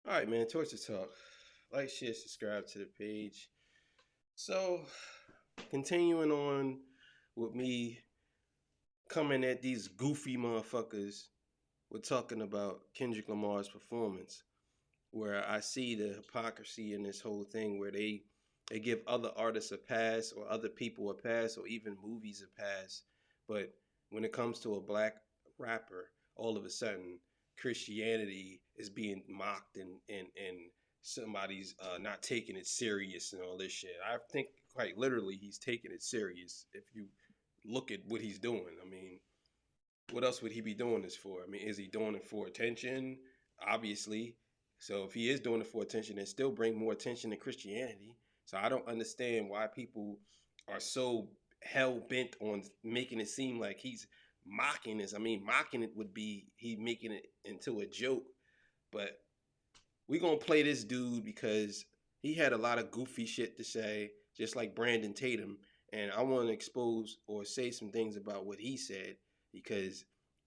All right, man. Towards the talk. Like, share, subscribe to the page. So, continuing on with me coming at these goofy motherfuckers, we're talking about Kendrick Lamar's performance, where I see the hypocrisy in this whole thing, where they give other artists a pass or other people a pass or even movies a pass, but when it comes to a black rapper, all of a sudden Christianity is being mocked and somebody's not taking it serious and all this shit. I think quite literally he's taking it serious if you look at what he's doing. I mean, what else would he be doing this for? I mean, is he doing it for attention? Obviously. So if he is doing it for attention, then still bring more attention to Christianity. So I don't understand why people are so hell bent on making it seem like he's mocking this. I mean, mocking it would be he making it into a joke. But we're going to play this dude because he had a lot of goofy shit to say, just like Brandon Tatum. And I want to expose or say some things about what he said because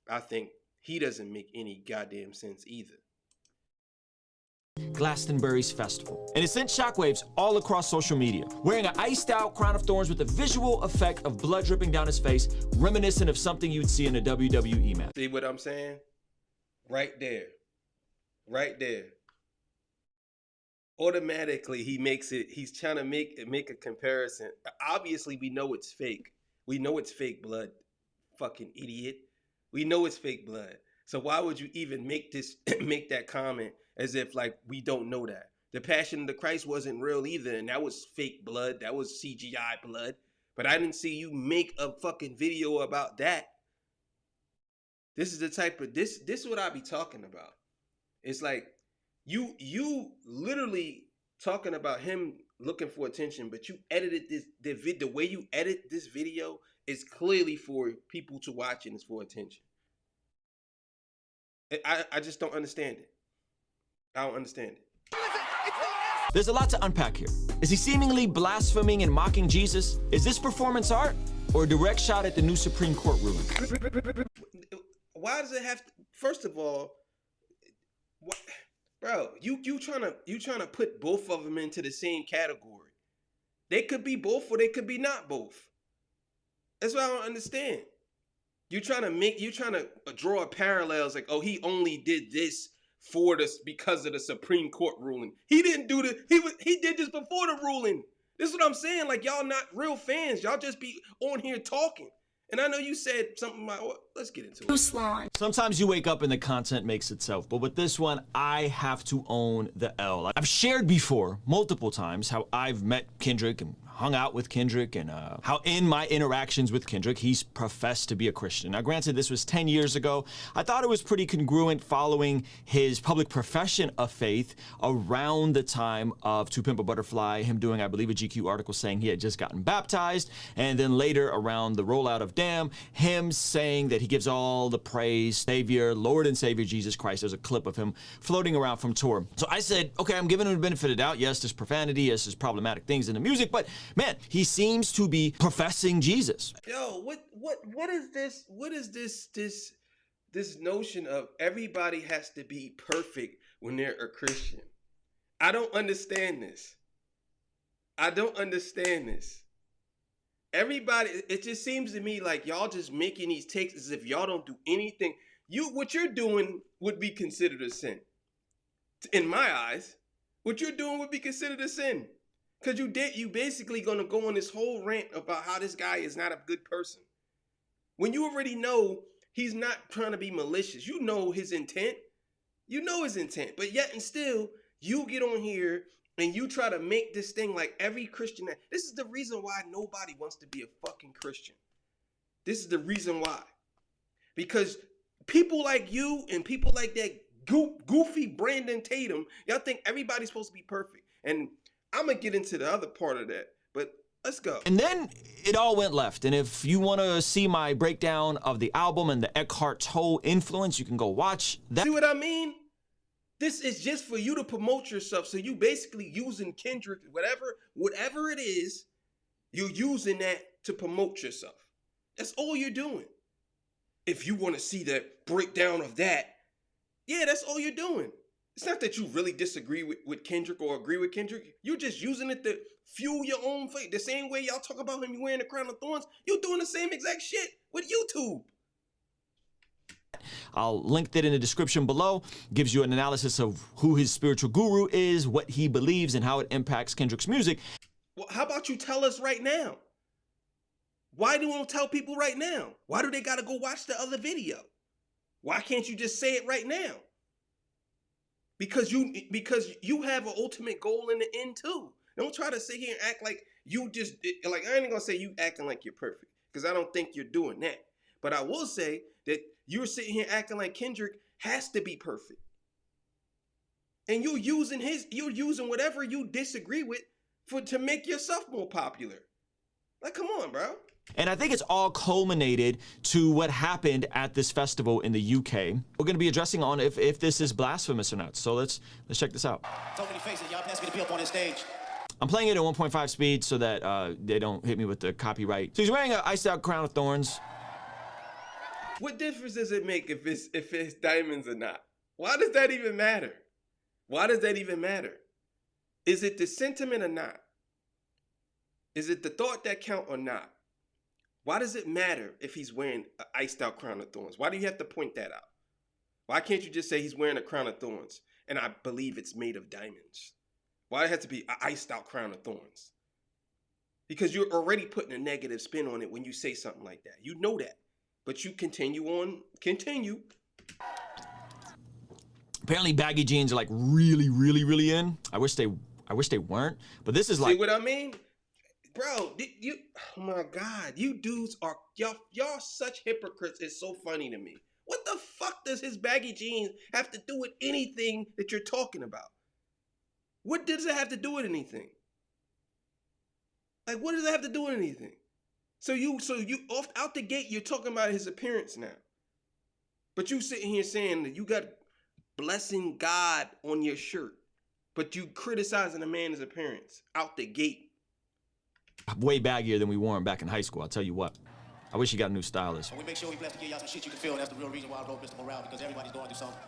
I think he doesn't make any goddamn sense either. Glastonbury's festival, and it sent shockwaves all across social media. Wearing an iced-out crown of thorns with the visual effect of blood dripping down his face, reminiscent of something you'd see in a WWE match. See what I'm saying? Right there. Right there. Automatically, he's trying to make a comparison. Obviously, we know it's fake. We know it's fake blood, fucking idiot. We know it's fake blood. So why would you even make that comment as if like we don't know that? The Passion of the Christ wasn't real either, and that was fake blood. That was CGI blood. But I didn't see you make a fucking video about that. This is the type of this is what I be talking about. It's like you literally talking about him looking for attention, but you edited the way you edit this video is clearly for people to watch and it's for attention. I just don't understand it. I don't understand it. There's a lot to unpack here. Is he seemingly blaspheming and mocking Jesus? Is this performance art or a direct shot at the new Supreme Court ruling? Why does it have to, first of all, what, bro, you trying to put both of them into the same category. They could be both or they could be not both. That's what I don't understand. You're trying to draw parallels like, oh, he only did this for this because of the Supreme Court ruling. He didn't do he did this before the ruling. This is what I'm saying. Like, y'all not real fans. Y'all just be on here talking. And I know you said something about, well, let's get into it. Sometimes you wake up and the content makes itself, but with this one, I have to own the L. I've shared before, multiple times, how I've met Kendrick and hung out with Kendrick and how in my interactions with Kendrick, he's professed to be a Christian. Now, granted, this was 10 years ago. I thought it was pretty congruent following his public profession of faith around the time of To Pimp a Butterfly, him doing, I believe, a GQ article saying he had just gotten baptized, and then later around the rollout of Damn, him saying that he gives all the praise, Savior, Lord and Savior Jesus Christ. There's a clip of him floating around from tour. So I said, okay, I'm giving him the benefit of the doubt. Yes, there's profanity, yes, there's problematic things in the music, but man, he seems to be professing Jesus. Yo, what is this? What is this notion of everybody has to be perfect when they're a Christian? I don't understand this. I don't understand this. Everybody, it just seems to me like y'all just making these takes as if y'all don't do anything. What you're doing would be considered a sin. In my eyes, what you're doing would be considered a sin. Because you basically gonna go on this whole rant about how this guy is not a good person. When you already know he's not trying to be malicious. You know his intent. You know his intent. But yet and still, you get on here and you try to make this thing like every Christian. This is the reason why nobody wants to be a fucking Christian. This is the reason why. Because people like you and people like that goofy Brandon Tatum, y'all think everybody's supposed to be perfect. And I'm going to get into the other part of that. But let's go. And then it all went left. And if you want to see my breakdown of the album and the Eckhart Tolle influence, you can go watch that. See what I mean? This is just for you to promote yourself. So you basically using Kendrick, whatever it is, you're using that to promote yourself. That's all you're doing. If you want to see the breakdown of that, yeah, that's all you're doing. It's not that you really disagree with Kendrick or agree with Kendrick. You're just using it to fuel your own faith. The same way y'all talk about him wearing the crown of thorns, you're doing the same exact shit with YouTube. I'll link that in the description below. Gives you an analysis of who his spiritual guru is, what he believes, and how it impacts Kendrick's music. Well, how about you tell us right now? Why do you want to tell people right now? Why do they got to go watch the other video? Why can't you just say it right now? Because you have an ultimate goal in the end too. Don't try to sit here and act like you just, like, I ain't gonna say you acting like you're perfect, because I don't think you're doing that. But I will say that you're sitting here acting like Kendrick has to be perfect. And you're using whatever you disagree with to make yourself more popular. Like, come on, bro. And I think it's all culminated to what happened at this festival in the UK. We're going to be addressing on if this is blasphemous or not. So let's check this out. So many faces, y'all pass me to be up on this stage. I'm playing it at 1.5 speed so that they don't hit me with the copyright. So he's wearing an iced out crown of thorns. What difference does it make if it's diamonds or not? Why does that even matter? Why does that even matter? Is it the sentiment or not? Is it the thought that count or not? Why does it matter if he's wearing an iced out crown of thorns? Why do you have to point that out? Why can't you just say he's wearing a crown of thorns and I believe it's made of diamonds? Why does it have to be an iced out crown of thorns? Because you're already putting a negative spin on it when you say something like that. You know that. But you continue. Apparently baggy jeans are like really, really, really in. I wish they weren't. But this is like, see what I mean? Bro, oh my God, you dudes are, y'all such hypocrites. It's so funny to me. What the fuck does his baggy jeans have to do with anything that you're talking about? What does it have to do with anything? Like, what does it have to do with anything? So you off out the gate, you're talking about his appearance now. But you sitting here saying that you got blessing God on your shirt, but you criticizing a man's appearance out the gate. Way baggier than we wore him back in high school, I'll tell you what. I wish he got a new stylist. And we make sure we bless to give y'all some shit you can feel. That's the real reason why I wrote Mr. Morale, because everybody's going through something.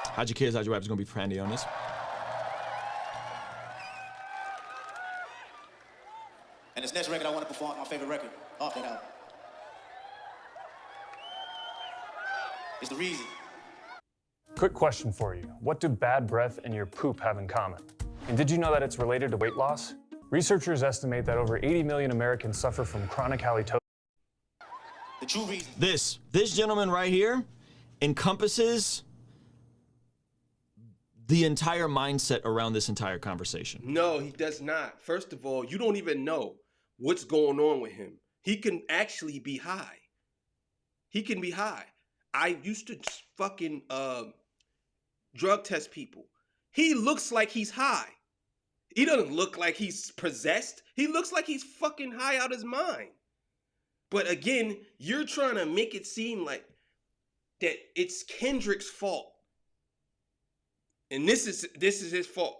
How'd your kids, how'd your rappers gonna be friendly on this? And this next record I want to perform, my favorite record, off that album. It's The Reason. Quick question for you. What do bad breath and your poop have in common? And did you know that it's related to weight loss? Researchers estimate that over 80 million Americans suffer from chronic halitosis. The true reason. This gentleman right here encompasses the entire mindset around this entire conversation. No, he does not. First of all, you don't even know what's going on with him. He can actually be high. He can be high. I used to fucking drug test people. He looks like he's high. He doesn't look like he's possessed. He looks like he's fucking high out his mind. But again, you're trying to make it seem like that it's Kendrick's fault. And this is his fault.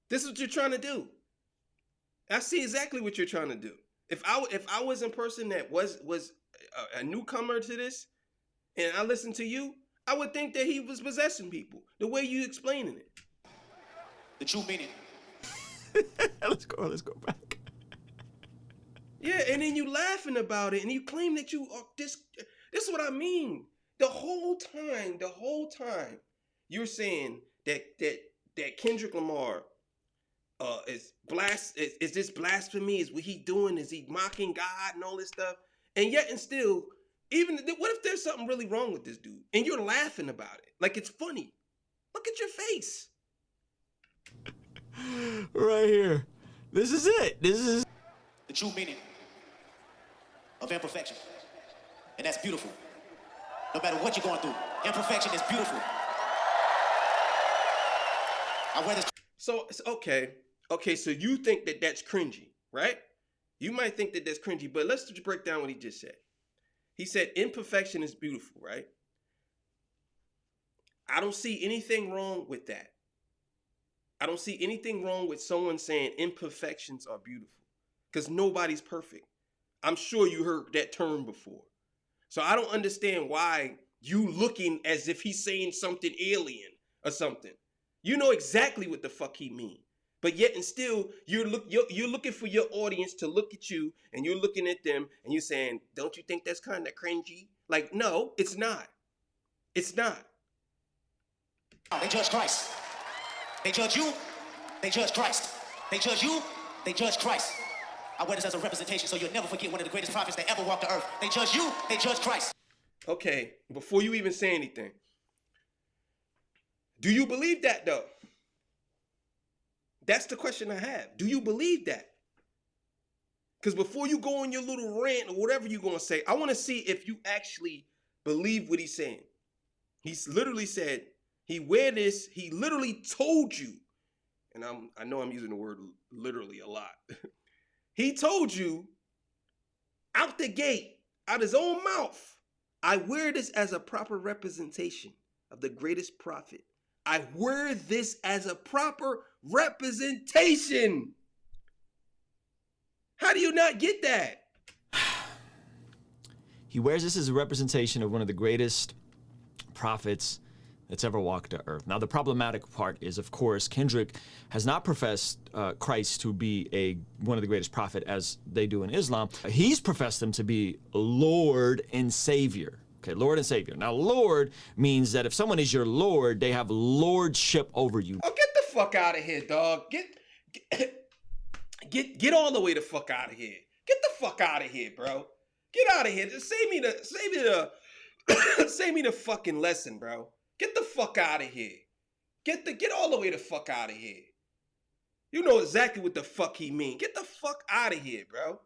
This is what you're trying to do. I see exactly what you're trying to do. If I was a person that was a newcomer to this, and I listened to you, I would think that he was possessing people. The way you explaining it. The true meaning. Let's go back. Yeah, and then you laughing about it, and you claim that you are this is what I mean. The whole time, you're saying that Kendrick Lamar is this blasphemy? Is what he doing? Is he mocking God and all this stuff? And yet and still, even what if there's something really wrong with this dude? And you're laughing about it. Like it's funny. Look at your face. Right here. This is it. This is The true meaning of imperfection. And that's beautiful. No matter what you're going through, imperfection is beautiful. I wear this. So okay, so you think that that's cringy, right? You might think that that's cringy, but let's just break down what he just said. He said imperfection is beautiful, right? I don't see anything wrong with that. I don't see anything wrong with someone saying imperfections are beautiful, because nobody's perfect. I'm sure you heard that term before. So I don't understand why you looking as if he's saying something alien or something. You know exactly what the fuck he mean. But yet and still, you're looking for your audience to look at you, and you're looking at them, and you're saying, don't you think that's kind of cringy? Like, no, it's not. It's not. They judge Christ. They judge you, they judge Christ. They judge you, they judge Christ. I wear this as a representation so you'll never forget one of the greatest prophets that ever walked the earth. They judge you, they judge Christ. Okay, before you even say anything, do you believe that though? That's the question I have. Do you believe that? Because before you go on your little rant or whatever you're going to say, I want to see if you actually believe what he's saying. He's literally said, he literally told you, and I know I'm using the word literally a lot. He told you out the gate, out his own mouth, I wear this as a proper representation of the greatest prophet. I wear this as a proper representation. How do you not get that? He wears this as a representation of one of the greatest prophets that's ever walked the earth. Now, the problematic part is, of course, Kendrick has not professed Christ to be one of the greatest prophet as they do in Islam. He's professed him to be Lord and Savior. Okay, Lord and Savior. Now, Lord means that if someone is your Lord, they have lordship over you. Oh, get the fuck out of here, dog. Get all the way the fuck out of here. Get the fuck out of here, bro. Get out of here. Just save me the fucking lesson, bro. Get the fuck out of here. Get all the way the fuck out of here. You know exactly what the fuck he mean. Get the fuck out of here, bro.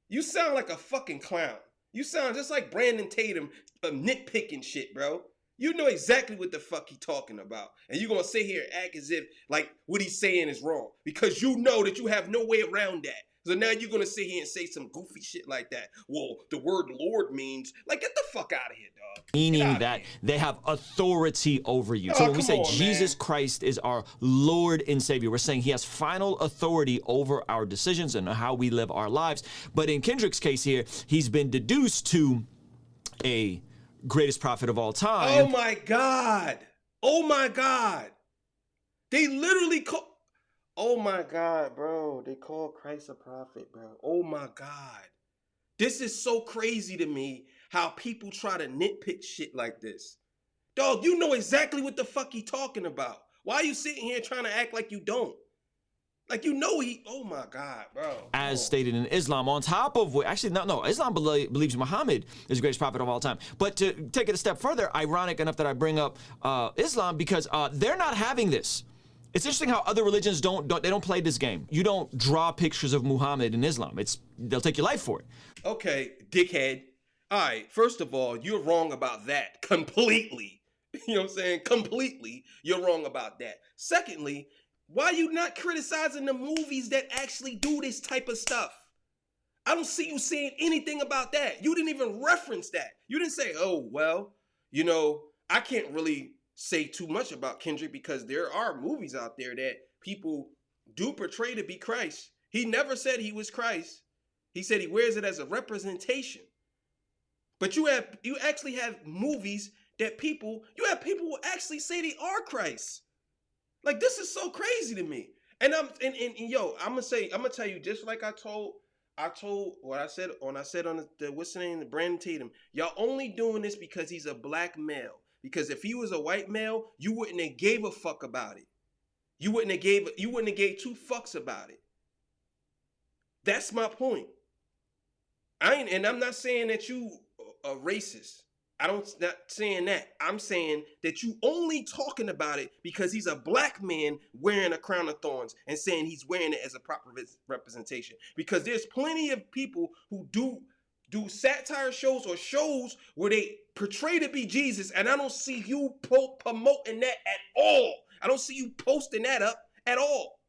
You sound like a fucking clown. You sound just like Brandon Tatum nitpicking shit, bro. You know exactly what the fuck he talking about. And you're going to sit here and act as if like what he's saying is wrong. Because you know that you have no way around that. So now you're going to sit here and say some goofy shit like that. Well, the word Lord means, like, get the fuck out of here, dog. Meaning that they have authority over you. So when we say Jesus Christ is our Lord and Savior, we're saying he has final authority over our decisions and how we live our lives. But in Kendrick's case here, he's been deduced to a greatest prophet of all time. Oh my God. Oh my God. They literally call... Oh my God, bro. They call Christ a prophet, bro. Oh my God. This is so crazy to me how people try to nitpick shit like this. Dog, you know exactly what the fuck he talking about. Why are you sitting here trying to act like you don't? Like, you know oh my God, bro. As stated in Islam, on top of what, actually, no, Islam believes Muhammad is the greatest prophet of all time. But to take it a step further, ironic enough that I bring up Islam because they're not having this. It's interesting how other religions don't play this game. You don't draw pictures of Muhammad in Islam. They'll take your life for it. Okay, dickhead. All right, first of all, you're wrong about that completely. You know what I'm saying? Completely, you're wrong about that. Secondly, why are you not criticizing the movies that actually do this type of stuff? I don't see you saying anything about that. You didn't even reference that. You didn't say, oh, well, you know, I can't really say too much about Kendrick because there are movies out there that people do portray to be Christ. He never said he was Christ. He said he wears it as a representation. But you actually have movies that people who actually say they are Christ. Like, this is so crazy to me. And yo, I'm gonna tell you, just like I told what I said on the what's the name, the Brandon Tatum, y'all only doing this because he's a black male. Because if he was a white male, you wouldn't have gave a fuck about it. You wouldn't have gave two fucks about it. That's my point. I'm not saying that you are racist. Not saying that. I'm saying that you only talking about it because he's a black man wearing a crown of thorns and saying he's wearing it as a proper representation. Because there's plenty of people who do satire shows or shows where they portray to be Jesus, and I don't see you promoting that at all. I don't see you posting that up at all.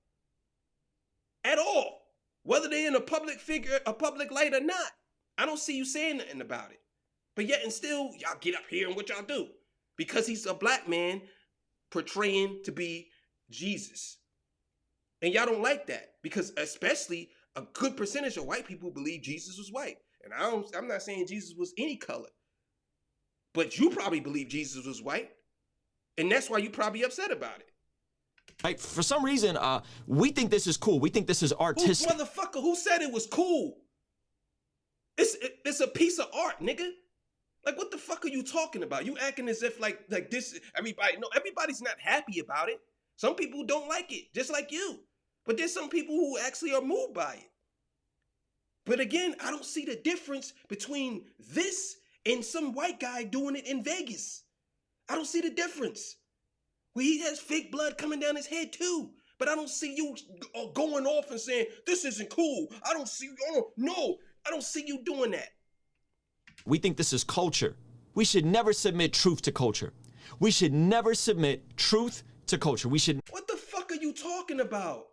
At all. Whether they're in a public figure, a public light or not. I don't see you saying nothing about it. But yet and still, y'all get up here and what y'all do. Because he's a black man portraying to be Jesus. And y'all don't like that. Because especially a good percentage of white people believe Jesus was white. And I'm not saying Jesus was any color. But you probably believe Jesus was white. And that's why you probably upset about it. Like, for some reason, we think this is cool. We think this is artistic. Motherfucker, who said it was cool? It's a piece of art, nigga. Like, what the fuck are you talking about? You acting as if like this, everybody's not happy about it. Some people don't like it, just like you. But there's some people who actually are moved by it. But again, I don't see the difference between this and some white guy doing it in Vegas. I don't see the difference. Well, he has fake blood coming down his head too. But I don't see you going off and saying, this isn't cool. I don't see you doing that. We think this is culture. We should never submit truth to culture. We should never submit truth to culture. What the fuck are you talking about?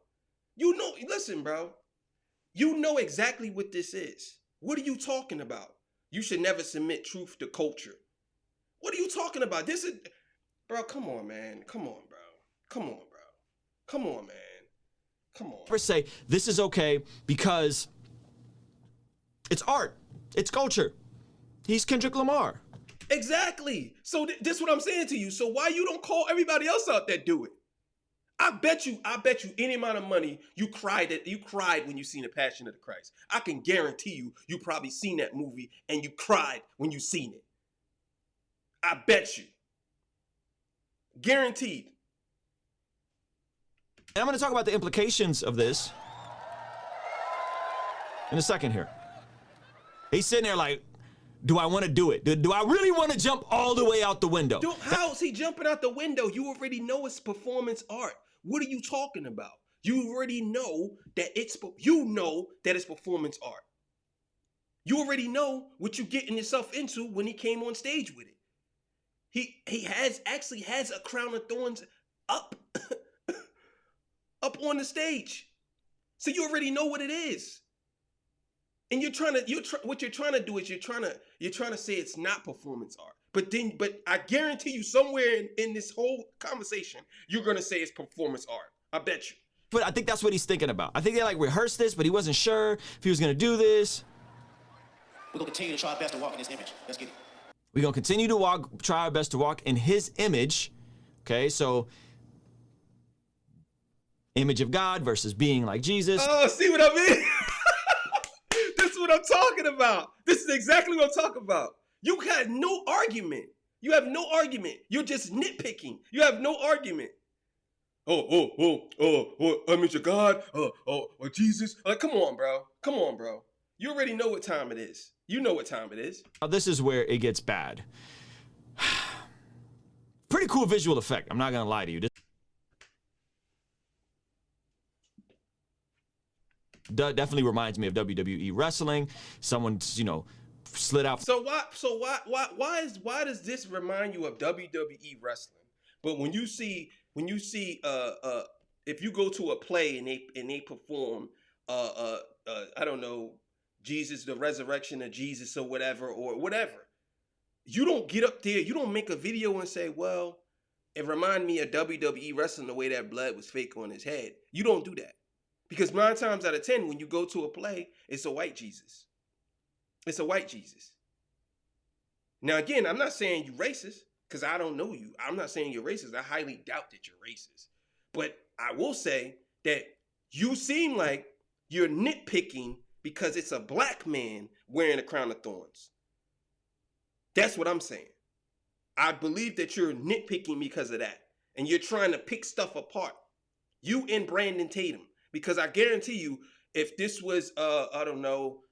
You know, listen, bro. You know exactly what this is. What are you talking about? You should never submit truth to culture. What are you talking about? This is, bro, come on, man. Come on, bro. Come on, bro. Come on, man. Come on. Never say this is okay because it's art. It's culture. He's Kendrick Lamar. Exactly. So this is what I'm saying to you. So why you don't call everybody else out that do it? I bet you any amount of money you cried when you seen The Passion of the Christ. I can guarantee you probably seen that movie and you cried when you seen it. I bet you. Guaranteed. And I'm going to talk about the implications of this in a second here. He's sitting there like, do I want to do it? Do I really want to jump all the way out the window? Dude, how is he jumping out the window? You already know it's performance art. What are you talking about? You already know that it's performance art. You already know what you're getting yourself into when he came on stage with it. He actually has a crown of thorns up up on the stage. So you already know what it is. And what you're trying to do is you're trying to say it's not performance art. But I guarantee you somewhere in this whole conversation, you're gonna say it's performance art. I bet you. But I think that's what he's thinking about. I think they like rehearsed this, but he wasn't sure if he was gonna do this. We're gonna continue to try our best to walk in this image. Let's get it. We're gonna continue to try our best to walk in his image. Okay, so image of God versus being like Jesus. Oh, see what I mean? This is what I'm talking about. This is exactly what I'm talking about. You had no argument. You have no argument. You're just nitpicking. You have no argument. Image of God. Jesus. Like, come on, bro. Come on, bro. You already know what time it is. You know what time it is. Now, this is where it gets bad. Pretty cool visual effect. I'm not gonna lie to you. Definitely reminds me of WWE wrestling. Someone's, slid out. So why does this remind you of WWE wrestling? But when you see if you go to a play and they perform I don't know, Jesus, the resurrection of Jesus or whatever, you don't get up there, you don't make a video and say, well, it reminded me of WWE wrestling, the way that blood was fake on his head. You don't do that. Because 9 times out of 10, when you go to a play, it's a white Jesus. It's a white Jesus. Now, again, I'm not saying you racist, because I don't know you. I'm not saying you're racist. I highly doubt that you're racist. But I will say that you seem like you're nitpicking because it's a black man wearing a crown of thorns. That's what I'm saying. I believe that you're nitpicking because of that. And you're trying to pick stuff apart. You and Brandon Tatum. Because I guarantee you, if this was, I don't know,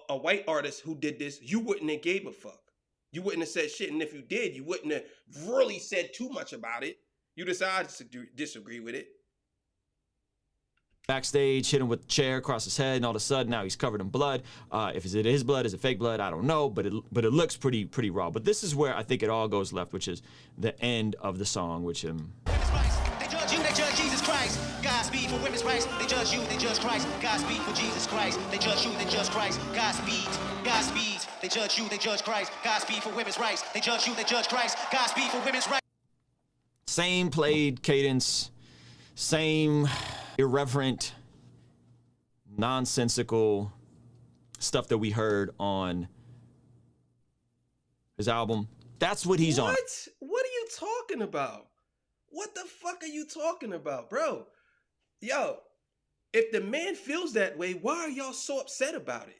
a white artist who did this, you wouldn't have gave a fuck. You wouldn't have said shit. And if you did, you wouldn't have really said too much about it. You decided to disagree with it. Backstage, hit him with a chair across his head, and all of a sudden now he's covered in blood. If it's his blood, is it fake blood? I don't know, but it looks pretty raw. But this is where I think it all goes left, which is the end of the song, which They judge you, they judge Jesus Christ. Godspeed for women's rights. They judge you, they judge Christ. Godspeed for Jesus Christ. They judge you, they judge Christ. Godspeed, Godspeed. They judge you, they judge Christ. Godspeed for women's rights. They judge you, they judge Christ. Godspeed for women's rights. same played cadence, same irreverent, nonsensical stuff that we heard on his album. That's what he's on. What are you talking about? What the fuck are you talking about, bro? Yo, if the man feels that way, why are y'all so upset about it?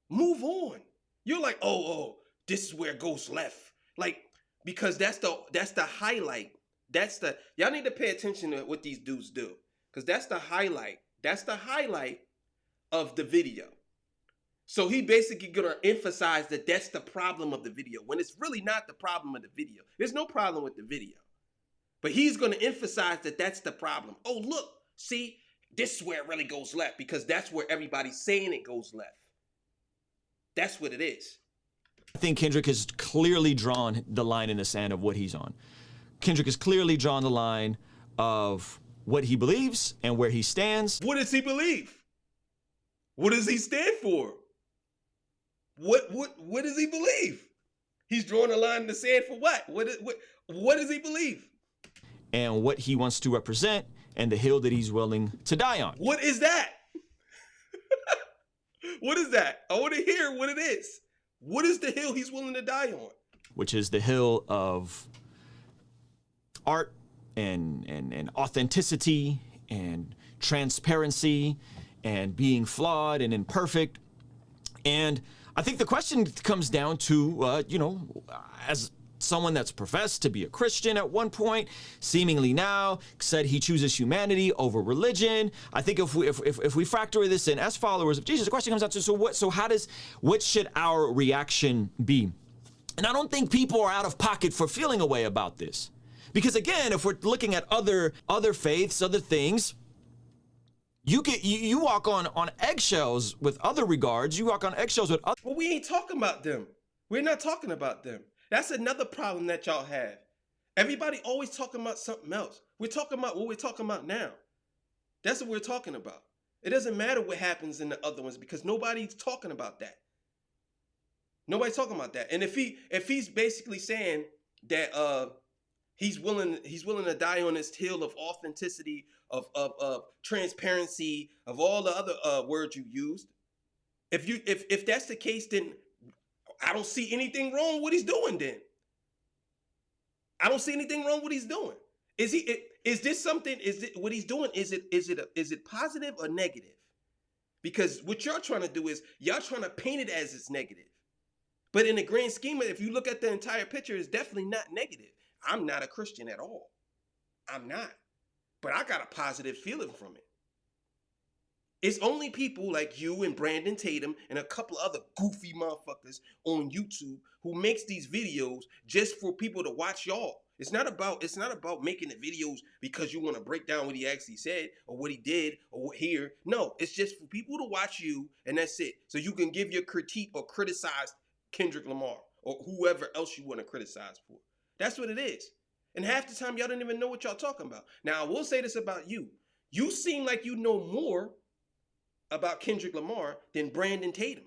Move on. You're like, oh, this is where it goes left. Like, because that's the highlight. Y'all need to pay attention to what these dudes do. Because that's the highlight. That's the highlight of the video. So he basically gonna emphasize that that's the problem of the video, when it's really not the problem of the video. There's no problem with the video. But he's gonna emphasize that that's the problem. Oh, look, see, this is where it really goes left, because that's where everybody's saying it goes left. That's what it is. I think Kendrick has clearly drawn the line in the sand of what he's on. Kendrick has clearly drawn the line of what he believes and where he stands. What does he believe? What does he stand for? What does he believe? He's drawing a line in the sand for what? What does he believe? And what he wants to represent and the hill that he's willing to die on. What is that? What is that? I want to hear what it is. What is the hill he's willing to die on? Which is the hill of art and authenticity and transparency and being flawed and imperfect. And I think the question comes down to, as someone that's professed to be a Christian at one point, seemingly now said he chooses humanity over religion. I think if we factor this in as followers of Jesus, the question comes down to, what should our reaction be? And I don't think people are out of pocket for feeling a way about this. Because again, if we're looking at other faiths, other things, you walk on eggshells with other regards. You walk on eggshells with other. Well, we ain't talking about them. We're not talking about them. That's another problem that y'all have. Everybody always talking about something else. We're talking about what we're talking about now. That's what we're talking about. It doesn't matter what happens in the other ones, because nobody's talking about that. Nobody's talking about that. And if he's basically saying that he's willing to die on this hill of authenticity, of transparency, of all the other words you used, if that's the case, then I don't see anything wrong with what he's doing then. I don't see anything wrong with what he's doing. What he's doing, is it positive or negative? Because what y'all trying to do is y'all trying to paint it as it's negative. But in the grand scheme of it, if you look at the entire picture, it's definitely not negative. I'm not a Christian at all. I'm not. But I got a positive feeling from it. It's only people like you and Brandon Tatum and a couple other goofy motherfuckers on YouTube who makes these videos just for people to watch y'all. It's not about making the videos because you want to break down what he actually said or what he did or what here. No, it's just for people to watch you, and that's it. So you can give your critique or criticize Kendrick Lamar or whoever else you want to criticize for. That's what it is. And half the time y'all don't even know what y'all talking about. Now, I will say this about you. You seem like you know more about Kendrick Lamar than Brandon Tatum,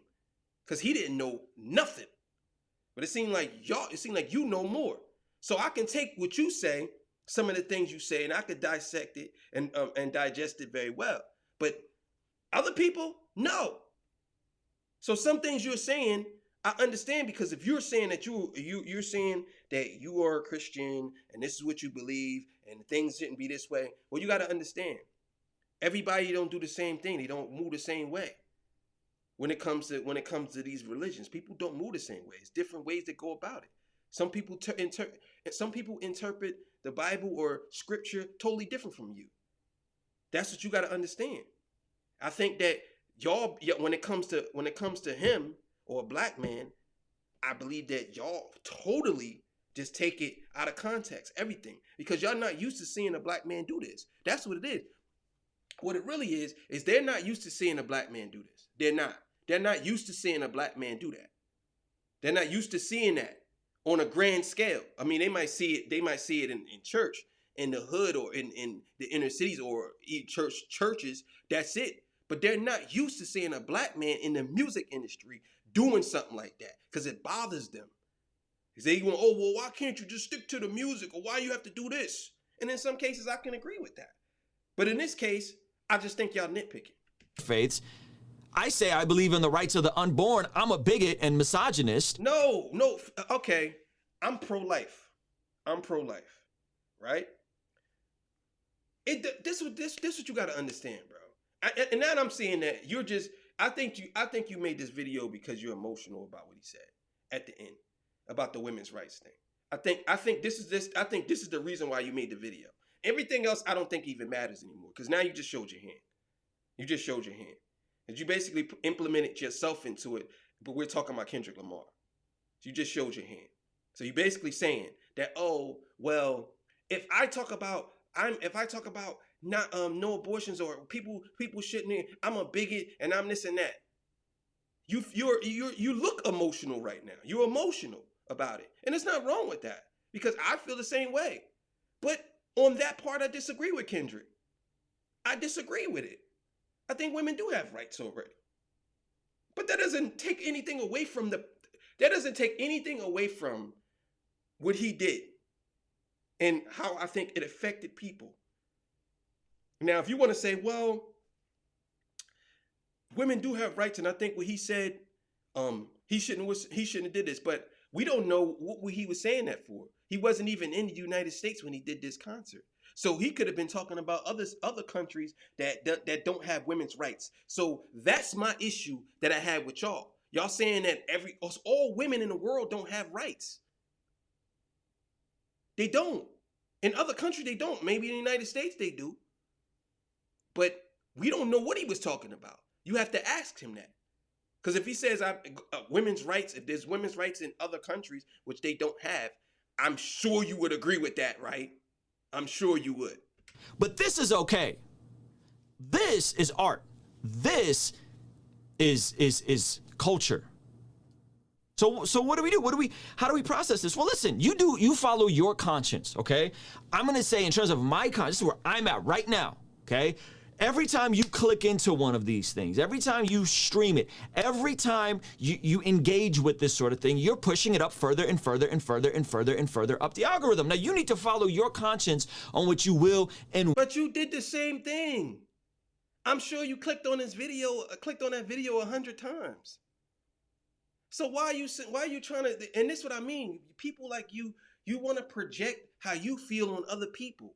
because he didn't know nothing. But it seemed like you know more. So I can take what you say, some of the things you say, and I could dissect it and digest it very well. But other people, no. So some things you're saying, I understand, because if you're saying that you're saying that you are a Christian and this is what you believe and things shouldn't be this way, well, you got to understand. Everybody don't do the same thing. They don't move the same way. When it comes to these religions, people don't move the same way. It's different ways to go about it. Some people interpret the Bible or scripture totally different from you. That's what you got to understand. I think that y'all, when it comes to him or a black man, I believe that y'all totally just take it out of context, everything, because y'all not used to seeing a black man do this. That's what it is. What it really is they're not used to seeing a black man do this. They're not. They're not used to seeing a black man do that. They're not used to seeing that on a grand scale. I mean, they might see it in church, in the hood, or in the inner cities, or churches. That's it. But they're not used to seeing a black man in the music industry doing something like that, because it bothers them. They go, oh, well, why can't you just stick to the music, or why you have to do this? And in some cases, I can agree with that. But in this case, I just think y'all nitpicking. Faiths. I say I believe in the rights of the unborn. I'm a bigot and misogynist. No. Okay. I'm pro-life. I'm pro-life, right? This what you got to understand, bro. And now I'm saying that you're just. I think you made this video because you're emotional about what he said at the end about the women's rights thing. I think this is the reason why you made the video. Everything else I don't think even matters anymore because now you just showed your hand. You just showed your hand. And you basically implemented yourself into it, but we're talking about Kendrick Lamar. So you just showed your hand. So you're basically saying that, oh, well, if I talk about not no abortions or people shouldn't, I'm a bigot and I'm this and that. You look emotional right now. You're emotional about it. And there's nothing wrong with that because I feel the same way. But on that part, I disagree with Kendrick. I disagree with it. I think women do have rights already. But that doesn't take anything away from what he did and how I think it affected people. Now, if you want to say, well, women do have rights, and I think what he said, he shouldn't have did this, but we don't know what he was saying that for. He wasn't even in the United States when he did this concert. So he could have been talking about other countries that don't have women's rights. So that's my issue that I had with y'all. Y'all saying that all women in the world don't have rights. They don't. In other countries, they don't. Maybe in the United States, they do. But we don't know what he was talking about. You have to ask him that. Because if he says women's rights, if there's women's rights in other countries, which they don't have, I'm sure you would agree with that, right? I'm sure you would. But this is okay. This is art. This is culture. So what do we do? How do we process this? Well, listen, you follow your conscience, okay? I'm gonna say in terms of my conscience, this is where I'm at right now, okay? Every time you click into one of these things, every time you stream it, every time you engage with this sort of thing, you're pushing it up further and further and further and further and further up the algorithm. Now, you need to follow your conscience on what you will and... But you did the same thing. I'm sure you clicked on that video 100 times. So why are you trying to... And this is what I mean. People like you want to project how you feel on other people.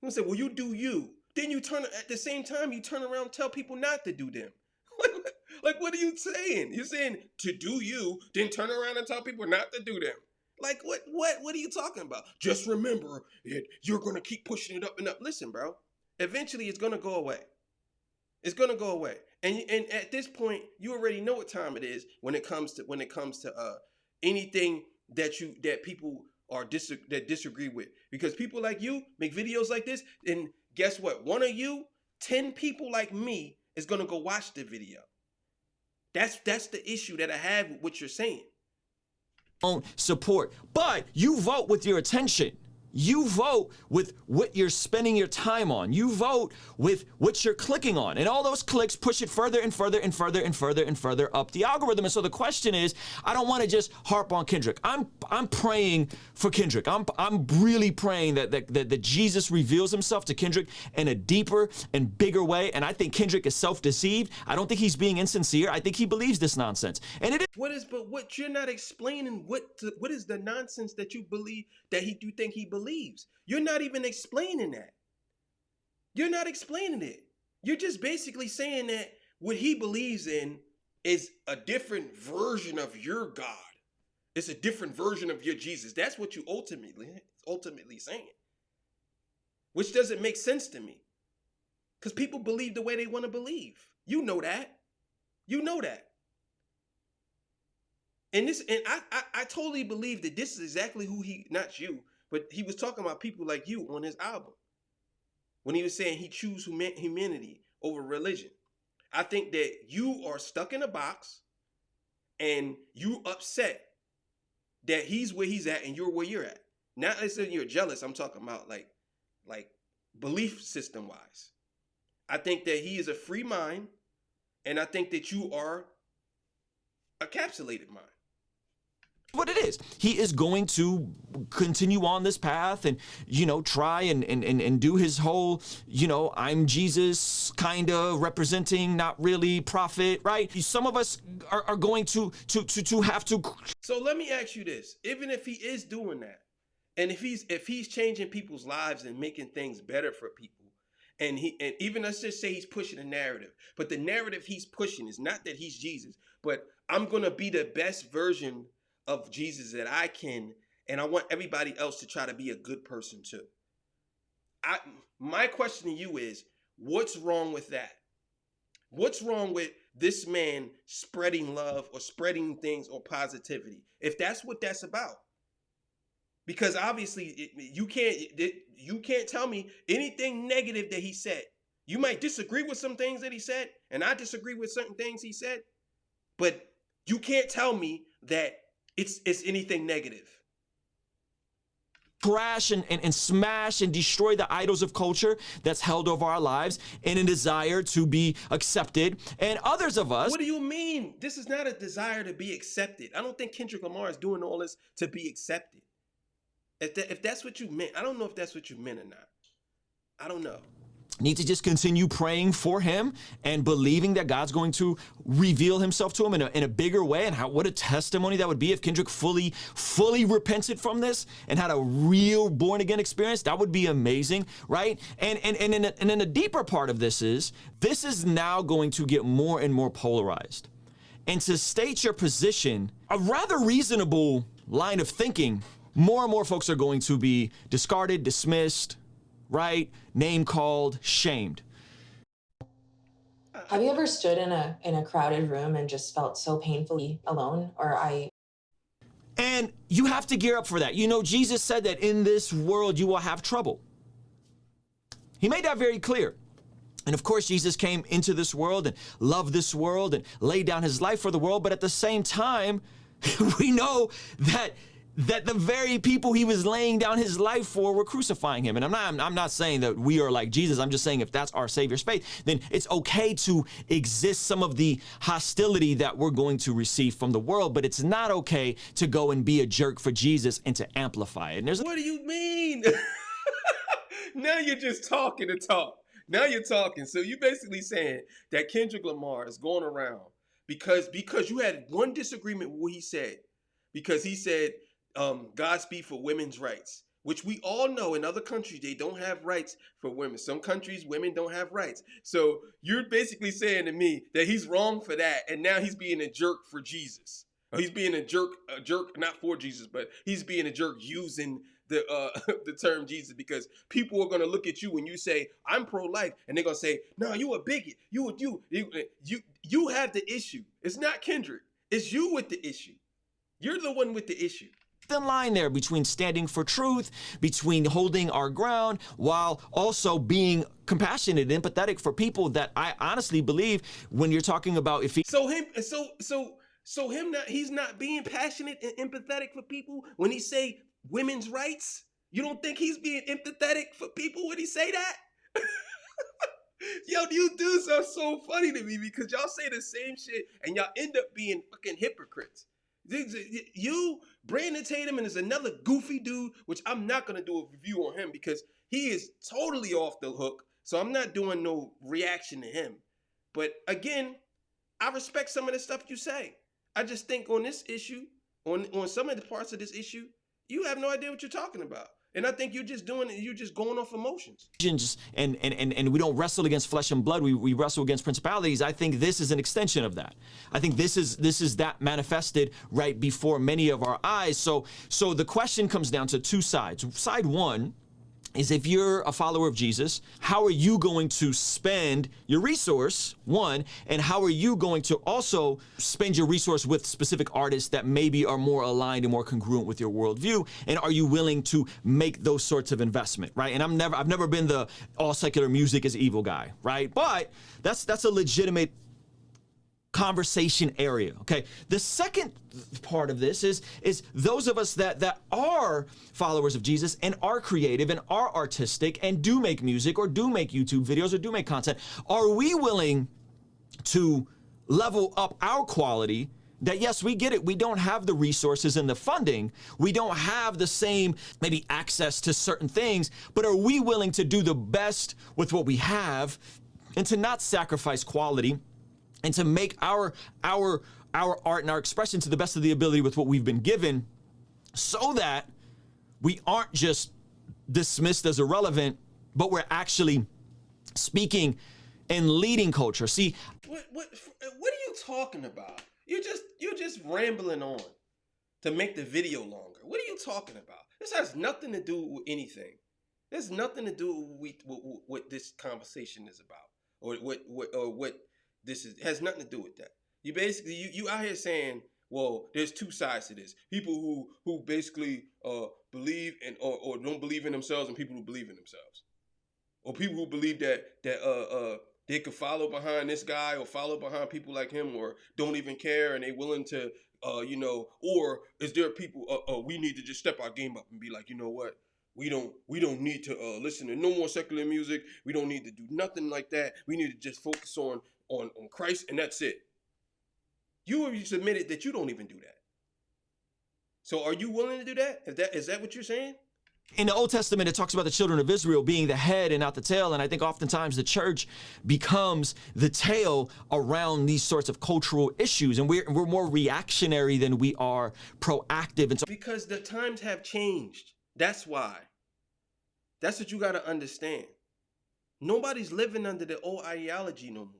You say, well, you do you. Then at the same time, you turn around and tell people not to do them. Like, what are you saying? You're saying to do you, then turn around and tell people not to do them. Like, what are you talking about? Just remember, you're going to keep pushing it up and up. Listen, bro, eventually it's going to go away. It's going to go away. And at this point, you already know what time it is when it comes to anything that people that disagree with. Because people like you make videos like this, and guess what? 10 people like me is gonna go watch the video. That's the issue that I have with what you're saying. Support, but you vote with your attention. You vote with what you're spending your time on. You vote with what you're clicking on. And all those clicks push it further and further and further and further and further up the algorithm. And so the question is, I don't want to just harp on Kendrick. I'm praying for Kendrick. I'm really praying that Jesus reveals himself to Kendrick in a deeper and bigger way. And I think Kendrick is self-deceived. I don't think he's being insincere. I think he believes this nonsense. And it is... What you're not explaining, what is the nonsense that you believe that you think he believes? You're not even explaining that. You're not explaining it. You're just basically saying that what he believes in is a different version of your God. It's a different version of your Jesus. That's what you ultimately saying. Which doesn't make sense to me. Because people believe the way they want to believe. You know that. You know that. And I totally believe that this is exactly who not you, but he was talking about people like you on his album. When he was saying he choose humanity over religion. I think that you are stuck in a box and you upset that he's where he's at and you're where you're at. Not necessarily you're jealous. I'm talking about like belief system wise. I think that he is a free mind, and I think that you are a capsulated mind. What it is. He is going to continue on this path and, try and do his whole, I'm Jesus kind of representing, not really prophet, right? Some of us are going to have to. So let me ask you this. Even if he is doing that, And if he's changing people's lives and making things better for people, and even let's just say he's pushing a narrative, but the narrative he's pushing is not that he's Jesus, but I'm gonna be the best version of Jesus that I can, and I want everybody else to try to be a good person too. My question to you is, what's wrong with that? What's wrong with this man spreading love or spreading things or positivity, if that's what that's about? Because obviously you can't tell me anything negative that he said. You might disagree with some things that he said, and I disagree with certain things he said, but you can't tell me that it's anything negative. Crash and smash and destroy the idols of culture that's held over our lives in a desire to be accepted. And others of us... What do you mean? This is not a desire to be accepted. I don't think Kendrick Lamar is doing all this to be accepted. If that's what you meant, I don't know if that's what you meant or not. I don't know. Need to just continue praying for him and believing that God's going to reveal himself to him in a bigger way. And what a testimony that would be if Kendrick fully repented from this and had a real born again experience. That would be amazing, right? And then a deeper part of this is now going to get more and more polarized. And to state your position, a rather reasonable line of thinking, more and more folks are going to be discarded, dismissed, right? Name called, shamed. Have you ever stood in a crowded room and just felt so painfully alone? And you have to gear up for that. You know, Jesus said that in this world you will have trouble. He made that very clear. And of course, Jesus came into this world and loved this world and laid down his life for the world. But at the same time, we know that the very people he was laying down his life for were crucifying him. And I'm not saying that we are like Jesus. I'm just saying if that's our Savior's faith, then it's okay to exist some of the hostility that we're going to receive from the world, but it's not okay to go and be a jerk for Jesus and to amplify it. What do you mean? Now you're just talking to talk. Now you're talking. So you're basically saying that Kendrick Lamar is going around because you had one disagreement with what he said, because he said, Godspeed for women's rights, which we all know in other countries, they don't have rights for women. Some countries, women don't have rights. So you're basically saying to me that he's wrong for that. And now he's being a jerk for Jesus. Or he's being a jerk, not for Jesus, but he's being a jerk using the the term Jesus, because people are going to look at you when you say, I'm pro-life, and they're going to say, no, you a bigot. You have the issue. It's not Kendrick. It's you with the issue. You're the one with the issue. Thin line there between standing for truth, between holding our ground, while also being compassionate and empathetic for people that I honestly believe when you're talking about if he... He's not being passionate and empathetic for people when he say women's rights? You don't think he's being empathetic for people when he say that? Yo, you dudes are so funny to me because y'all say the same shit and y'all end up being fucking hypocrites. You, Brandon Tatum, and there's another goofy dude, which I'm not going to do a review on him because he is totally off the hook. So I'm not doing no reaction to him. But again, I respect some of the stuff you say. I just think on this issue, on some of the parts of this issue, you have no idea what you're talking about. And I think you're just going off emotions. And we don't wrestle against flesh and blood. We wrestle against principalities. I think this is an extension of that. I think this is that manifested right before many of our eyes. So the question comes down to two sides. Side one is, if you're a follower of Jesus, how are you going to spend your resource, one, and how are you going to also spend your resource with specific artists that maybe are more aligned and more congruent with your worldview, and are you willing to make those sorts of investment, right? And I've never been the all secular music is evil guy, right? But that's a legitimate conversation area, okay? The second part of this is those of us that are followers of Jesus and are creative and are artistic and do make music or do make YouTube videos or do make content, are we willing to level up our quality? That yes, we get it. We don't have the resources and the funding. We don't have the same maybe access to certain things, but are we willing to do the best with what we have and to not sacrifice quality and to make our art and our expression to the best of the ability with what we've been given, so that we aren't just dismissed as irrelevant, but we're actually speaking and leading culture. See, what are you talking about? You're just rambling on to make the video longer. What are you talking about? This has nothing to do with anything. There's nothing to do with what this conversation is about, or what this is. It has nothing to do with that. You basically you out here saying, well, there's two sides to this. People who basically believe in or don't believe in themselves, and people who believe in themselves, or people who believe that they could follow behind this guy or follow behind people like him, or don't even care and they willing to or is there people we need to just step our game up and be like, you know what? We don't need to listen to no more secular music. We don't need to do nothing like that. We need to just focus on Christ, and that's it. You have admitted that you don't even do that. So are you willing to do that? Is that what you're saying? in the Old Testament, it talks about the children of Israel being the head and not the tail. And I think oftentimes the church becomes the tail around these sorts of cultural issues. And we're more reactionary than we are proactive. And so, because the times have changed. That's why. That's what you got to understand. Nobody's living under the old ideology no more.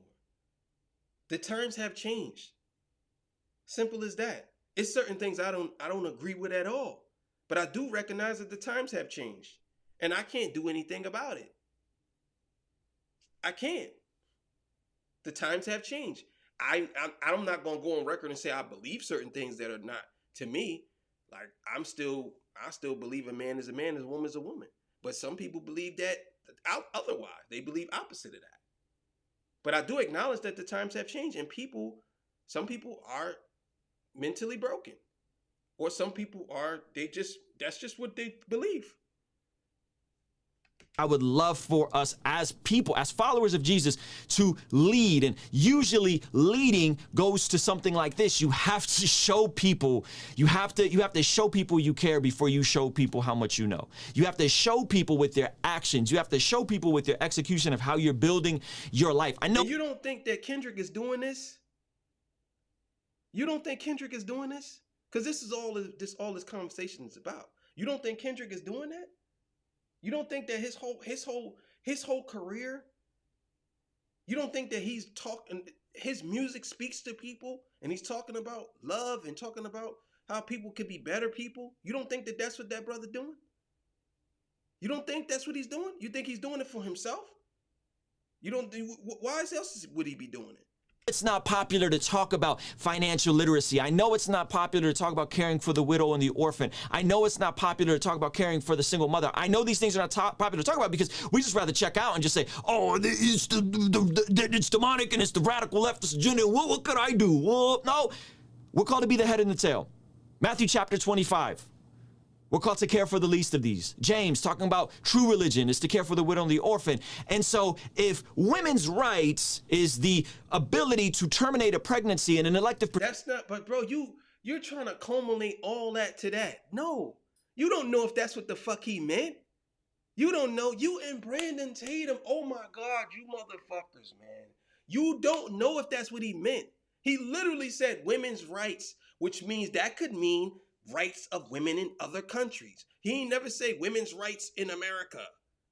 The times have changed. Simple as that. It's certain things I don't agree with at all. But I do recognize that the times have changed. And I can't do anything about it. I can't. The times have changed. I'm not going to go on record and say I believe certain things that are not to me. Like I still believe a man is a man, a woman is a woman. But some people believe that otherwise. They believe opposite of that. But I do acknowledge that the times have changed, and some people are mentally broken. Or some people are, that's just what they believe. I would love for us as people, as followers of Jesus, to lead. And usually leading goes to something like this. You have to show people, you have to show people you care before you show people how much you know. You have to show people with their actions. You have to show people with your execution of how you're building your life. I know. And you don't think that Kendrick is doing this? You don't think Kendrick is doing this? Because this is all this conversation is about. You don't think Kendrick is doing that? You don't think that his whole career, you don't think that he's talking, his music speaks to people and he's talking about love and talking about how people could be better people? You don't think that that's what that brother doing? You don't think that's what he's doing? You think he's doing it for himself? You don't, why else would he be doing it? It's not popular to talk about financial literacy. I know it's not popular to talk about caring for the widow and the orphan. I know it's not popular to talk about caring for the single mother. I know these things are not popular to talk about because we just rather check out and just say, oh, it's demonic and it's the radical leftist agenda. What could I do? Well, no, we're called to be the head and the tail. Matthew chapter 25. We're called to care for the least of these. James, talking about true religion, is to care for the widow and the orphan. And so if women's rights is the ability to terminate a pregnancy in an elective... That's not, but bro, you're trying to culminate all that to that. No, you don't know if that's what the fuck he meant. You don't know. You and Brandon Tatum, oh my God, you motherfuckers, man. You don't know if that's what he meant. He literally said women's rights, which means that could mean rights of women in other countries. He ain't never say women's rights in America.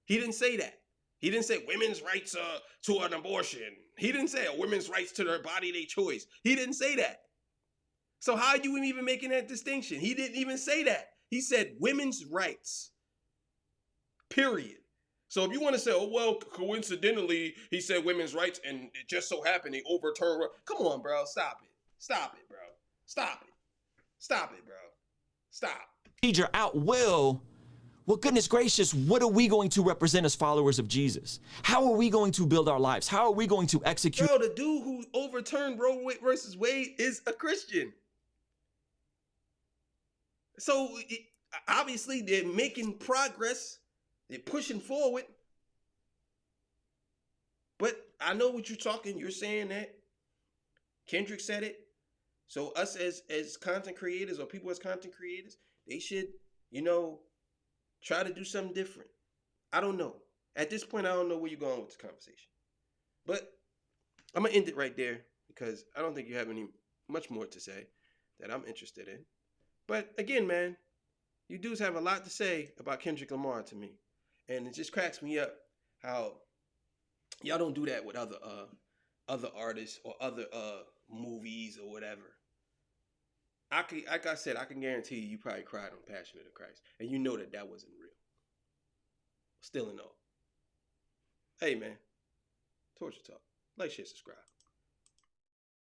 He didn't say that. He didn't say women's rights to an abortion. He didn't say women's rights to their body, their choice. He didn't say that. So how are you even making that distinction? He didn't even say that. He said women's rights. Period. So if you want to say, oh, well, coincidentally, he said women's rights and it just so happened he overturned. Come on, bro. Stop it. Stop it, bro. Stop it. Stop it, bro. Stop. Procedure out will, well, goodness gracious, what are we going to represent as followers of Jesus? How are we going to build our lives? How are we going to execute? Bro, the dude who overturned Roe versus Wade is a Christian. So obviously they're making progress. They're pushing forward. But I know what you're talking. You're saying that. Kendrick said it. So us as content creators or people as content creators, they should, try to do something different. I don't know. At this point, I don't know where you're going with this conversation. But I'm going to end it right there because I don't think you have much more to say that I'm interested in. But again, man, You dudes have a lot to say about Kendrick Lamar to me. And it just cracks me up how y'all don't do that with other artists or other movies or whatever. Like I said, I can guarantee you probably cried on Passion of the Christ. And you know that wasn't real. Still in all. Hey man, Torture Talk. Like, share, subscribe.